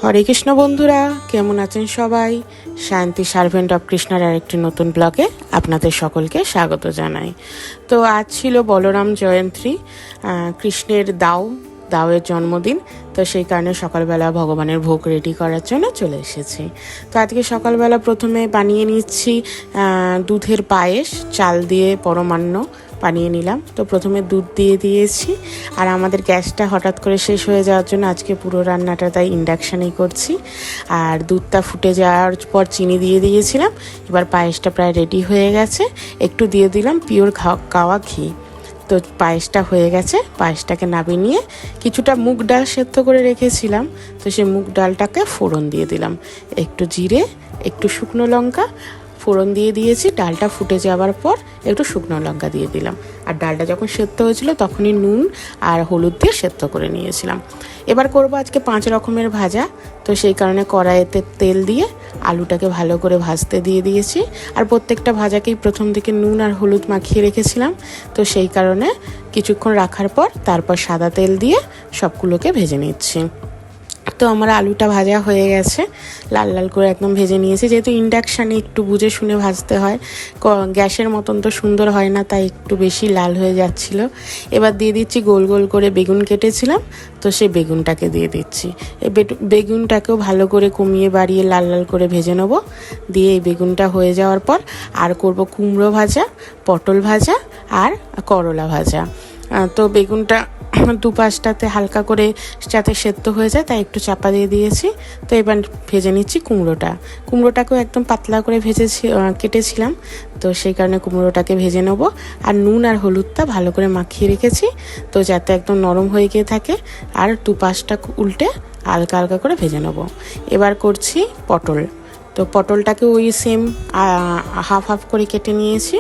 হরে কৃষ্ণ বন্ধুরা, কেমন আছেন সবাই? শান্তি সার্ভেন্ট অফ কৃষ্ণার আরেকটি নতুন ব্লগে আপনাদের সকলকে স্বাগত জানাই। তো আজ ছিল বলরাম জয়ন্তী, কৃষ্ণের দাওয়ের জন্মদিন। তো সেই কারণে সকালবেলা ভগবানের ভোগ রেডি করার জন্য চলে এসেছি। তো আজকে সকালবেলা প্রথমে বানিয়ে নিচ্ছি দুধের পায়েস, চাল দিয়ে পরমান্ন বানিয়ে নিলাম। তো প্রথমে দুধ দিয়ে দিয়েছি, আর আমাদের গ্যাসটা হঠাৎ করে শেষ হয়ে যাওয়ার জন্য আজকে পুরো রান্নাটা তাই ইন্ডাকশানেই করছি। আর দুধটা ফুটে যাওয়ার পর চিনি দিয়ে দিয়েছিলাম। এবার পায়েসটা প্রায় রেডি হয়ে গেছে, একটু দিয়ে দিলাম পিওর গাওয়া ঘি। তো পায়েসটা হয়ে গেছে, পায়েসটাকে নামিয়ে নিয়ে কিছুটা মুগ ডাল সেদ্ধ করে রেখেছিলাম। তো সেই মুগ ডালটাকে ফোড়ন দিয়ে দিলাম, একটু জিরে, একটু শুকনো লঙ্কা ফোড়ন দিয়ে দিয়েছি। ডালটা ফুটে যাওয়ার পর একটু শুকনো লঙ্কা দিয়ে দিলাম। আর ডালটা যখন সেদ্ধ হয়েছিল তখনই নুন আর হলুদ দিয়ে সেদ্ধ করে নিয়েছিলাম। এবার করবো আজকে 5 রকমের ভাজা। তো সেই কারণে কড়াইতে তেল দিয়ে আলুটাকে ভালো করে ভাজতে দিয়ে দিয়েছি। আর প্রত্যেকটা ভাজাকেই প্রথম দিকে নুন আর হলুদ মাখিয়ে রেখেছিলাম। তো সেই কারণে কিছুক্ষণ রাখার পর তারপর সাদা তেল দিয়ে সবগুলোকে ভেজে নিচ্ছি। তো আমার আলুটা ভাজা হয়ে গেছে, লাল লাল করে একদম ভেজে নিয়েছি। যেহেতু ইন্ডাকশানে একটু বুঝে শুনে ভাজতে হয়, গ্যাসের মতন তো সুন্দর হয় না, তাই একটু বেশি লাল হয়ে যাচ্ছিল। এবার দিয়ে দিচ্ছি গোল গোল করে বেগুন কেটেছিলাম, তো সেই বেগুনটাকে দিয়ে দিচ্ছি। এই বেগুনটাকেও ভালো করে কমিয়ে বাড়িয়ে লাল লাল করে ভেজে নেব। দিয়ে এই বেগুনটা হয়ে যাওয়ার পর আর করব কুমড়ো ভাজা, পটল ভাজা আর করলা ভাজা। তো বেগুনটা দুপাশটাতে হালকা করে যাতে সেদ্ধ হয়ে যায় তাই একটু চাপা দিয়ে দিয়েছি। তো এবার ভেজে নিচ্ছি কুমড়োটাকেও একদম পাতলা করে কেটেছিলাম। তো সেই কারণে কুমড়োটাকে ভেজে নেবো। আর নুন আর হলুদটা ভালো করে মাখিয়ে রেখেছি, তো যাতে একদম নরম হয়ে গিয়ে থাকে। আর দুপাশটা উল্টে হালকা হালকা করে ভেজে নেবো। এবার করছি পটল। তো পটলটাকে ওই সেম হাফ হাফ করে কেটে নিয়েছি,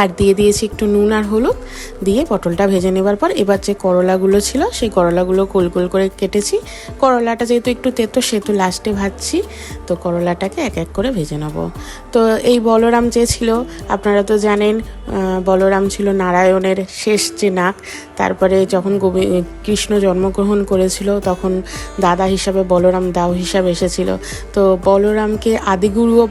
আর দিয়ে দিয়েছি একটু নুন আর হলুদ দিয়ে পটলটা ভেজে নেবার পর এবার যে করলাগুলো ছিল সেই করলাগুলো গোল গোল করে কেটেছি। করলাটা যেহেতু একটু তেতো সেহেতু লাস্টে ভাজছি। তো করলাটাকে এক এক করে ভেজে নেব। তো এই বলরাম যে ছিল, আপনারা তো জানেন বলরাম ছিল নারায়ণের শেষ যে নাক। তারপরে যখন কৃষ্ণ জন্মগ্রহণ করেছিল তখন দাদা হিসাবে বলরাম দাও হিসাবে এসেছিল। তো বলরামকে আদিগুরুও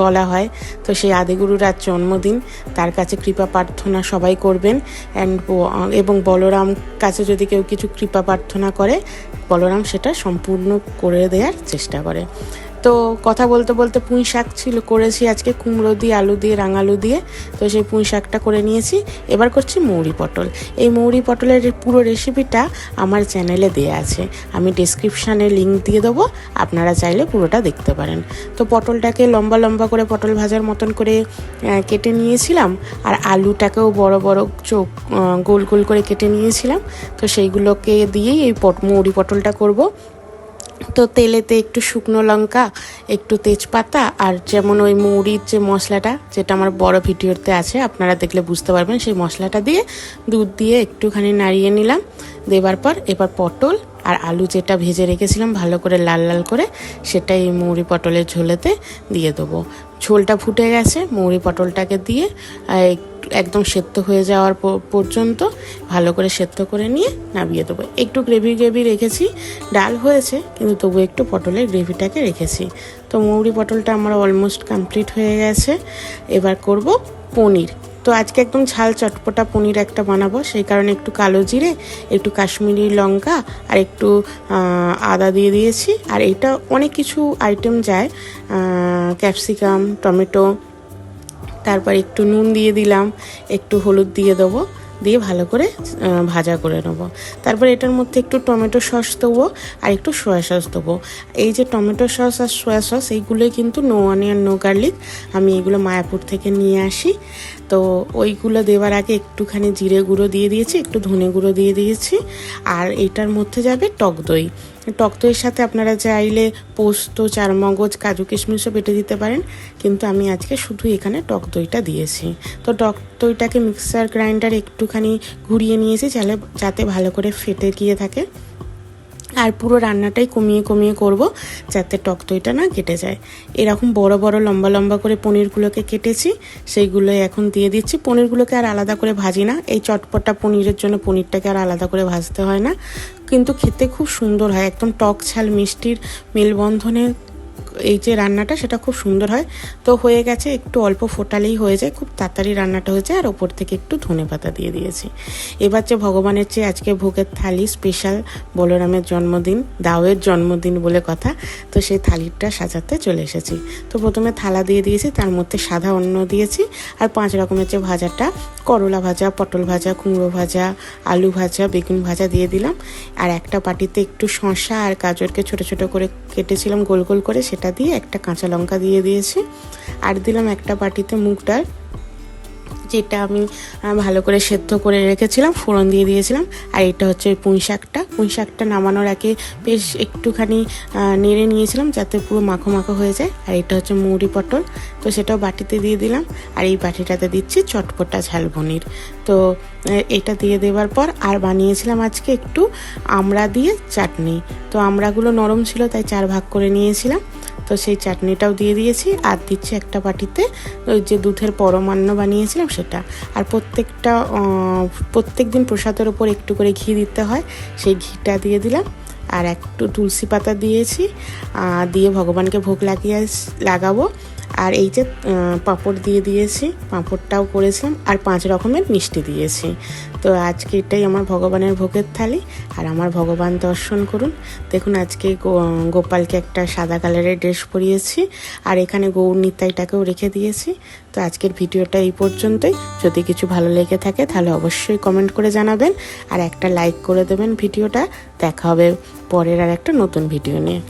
বলা হয়। তো সেই আদিগুরুর আজ জন্মদিন, তার কাছে কৃপা প্রার্থনা সবাই করবেন। এবং বলরাম কাছে যদি কেউ কিছু কৃপা প্রার্থনা করে, বলরাম সেটা সম্পূর্ণ করে দেওয়ার চেষ্টা করে। তো কথা বলতে বলতে পুঁই শাক করেছি আজকে কুমড়ো দিয়ে, আলু দিয়ে, রাঙালু দিয়ে। তো সেই পুঁই শাকটা করে নিয়েছি। এবার করছি মৌরি পটল। এই মৌরি পটলের পুরো রেসিপিটা আমার চ্যানেলে দেওয়া আছে, আমি ডেসক্রিপশানে লিঙ্ক দিয়ে দেবো, আপনারা চাইলে পুরোটা দেখতে পারেন। তো পটলটাকে লম্বা লম্বা করে পটল ভাজার মতন করে কেটে নিয়েছিলাম। আর আলুটাকেও বড় বড় গোল গোল করে কেটে নিয়েছিলাম। তো সেইগুলোকে দিয়েই এই মৌরি পটলটা করব। তো তেলেতে একটু শুকনো লঙ্কা, একটু তেজপাতা, আর যেমন ওই মৌরির যে মশলাটা, যেটা আমার বড় ভিডিওতে আছে আপনারা দেখলে বুঝতে পারবেন, সেই মশলাটা দিয়ে দুধ দিয়ে একটুখানি নাড়িয়ে নিলাম। দেবার পর এবার পটল আর আলু যেটা ভেজে রেখেছিলাম ভালো করে লাল লাল করে, সেটা এই মৌরি পটলের ঝোলেতে দিয়ে দেবো। ঝোলটা ফুটে গেছে, মৌরি পটলটাকে দিয়ে একদম সেদ্ধ হয়ে যাওয়ার পর্যন্ত ভালো করে সেদ্ধ করে নিয়ে নামিয়ে দেবো। একটু গ্রেভি রেখেছি, ডাল হয়েছে কিন্তু তবু একটু পটলের গ্রেভিটাকে রেখেছি। তো মৌরি পটলটা আমার অলমোস্ট কমপ্লিট হয়ে গেছে। এবার করব পনির। তো আজকে একদম ঝাল চটপটা পনির একটা বানাবো, সেই কারণে একটু কালো জিরে, একটু কাশ্মীরি লঙ্কা আর একটু আদা দিয়ে দিয়েছি। আর এটা অনেক কিছু আইটেম যায়, ক্যাপসিকাম, টমেটো, তারপর একটু নুন দিয়ে দিলাম, একটু হলুদ দিয়ে দেবো, দিয়ে ভালো করে ভাজা করে নেব। তারপর এটার মধ্যে একটু টমেটো সস দেবো আর একটু সয়া সস দেবো। এই যে টমেটো সস আর সয়া সস এইগুলোই কিন্তু নো অনিয়ন নো গার্লিক, আমি এগুলো মায়াপুর থেকে নিয়ে আসি। তো ওইগুলো দেওয়ার আগে একটুখানি জিরে গুঁড়ো দিয়ে দিয়েছি, একটু ধনে গুঁড়ো দিয়ে দিয়েছি। আর এটার মধ্যে যাবে টক দই। টক দইয়ের সাথে আপনারা চাইলে পোস্ত, চারমগজ, কাজু কিশমিশও বেটে দিতে পারেন, কিন্তু আমি আজকে শুধু এখানে টক দইটা দিয়েছি। তো টক দইটাকে মিক্সার গ্রাইন্ডারে একটুখানি ঘুরিয়ে নিয়েছি যাতে ভালো করে ফেটে গিয়ে থাকে। আর পুরো রান্নাটাই কমিয়ে কমিয়ে করব যাতে টক দইটা না কেটে যায়। এরকম বড় বড় লম্বা লম্বা করে পনিরগুলোকে কেটেছি, সেইগুলোই এখন দিয়ে দিচ্ছি। পনিরগুলোকে আর আলাদা করে ভাজি না, এই চটপটা পনিরের জন্য পনিরটাকে আর আলাদা করে ভাজতে হয় না। কিন্তু খেতে খুব সুন্দর হয়, একদম টক ঝাল মিষ্টির মেলবন্ধনে এই যে রান্নাটা সেটা খুব সুন্দর হয়। তো হয়ে গেছে, একটু অল্প ফোটালেই হয়ে যায়, খুব তাড়াতাড়ি রান্নাটা হয়ে যায়। আর ওপর থেকে একটু ধনেপাতা দিয়ে দিয়েছি। এবার যে ভগবানের চেয়ে আজকে ভোগের থালি স্পেশাল, বলরামের জন্মদিন, দাওয়ের জন্মদিন বলে কথা, তো সেই থালিটা সাজাতে চলে এসেছি। তো প্রথমে থালা দিয়ে দিয়েছি, তার মধ্যে সাদা অন্ন দিয়েছি, আর 5 রকমের যে ভাজাটা, করলা ভাজা, পটল ভাজা, কুমড়ো ভাজা, আলু ভাজা, বেগুন ভাজা দিয়ে দিলাম। আর একটা বাটিতে একটু শসা আর গাজরকে ছোট ছোট করে কেটেছিলাম গোল গোল করে, সেটা দিয়ে একটা কাঁচা লঙ্কা দিয়ে দিয়েছি। আর দিলাম একটা বাটিতে মুগ ডাল, যেটা আমি ভালো করে সেদ্ধ করে রেখেছিলাম, ফোড়ন দিয়ে দিয়েছিলাম। আর এটা হচ্ছে পুঁই শাকটা নামানোর আগে বেশ একটুখানি নেড়ে নিয়েছিলাম যাতে পুরো মাখো মাখো হয়ে যায়। আর এটা হচ্ছে মৌরি পটল, তো সেটাও বাটিতে দিয়ে দিলাম। আর এই বাটিটাতে দিচ্ছি চটপটা ঝাল পনির। তো এটা দিয়ে দেওয়ার পর আর বানিয়েছিলাম আজকে একটু আমড়া দিয়ে চাটনি। তো আমড়াগুলো নরম ছিল তাই 4 ভাগ করে নিয়েছিলাম। তো সেই চাটনিটাও দিয়ে দিয়েছি। আর দিচ্ছি একটা বাটিতে ওই যে দুধের পরমান্ন বানিয়েছিলাম সেটা। আর প্রত্যেক দিন প্রসাদের ওপর একটু করে ঘি দিতে হয়, সেই ঘিটা দিয়ে দিলাম। আর একটু তুলসী পাতা দিয়েছি, দিয়ে ভগবানকে ভোগ লাগাবো। আর এই যে পাঁপড় দিয়ে দিয়েছি, পাঁপড়টাও করেছিলাম। আর 5 রকমের মিষ্টি দিয়েছি। তো আজকে এটাই আমার ভগবানের ভোগের থালি। আর আমার ভগবান দর্শন করুন, দেখুন আজকে গোপালকে একটা সাদা কালারের ড্রেস পরিয়েছি। আর এখানে গৌর নিতাইটাকেও রেখে দিয়েছি। তো আজকের ভিডিওটা এই পর্যন্তই। যদি কিছু ভালো লেগে থাকে তাহলে অবশ্যই কমেন্ট করে জানাবেন, আর একটা লাইক করে দেবেন ভিডিওটা। দেখা হবে পরের আর একটা নতুন ভিডিও নিয়ে।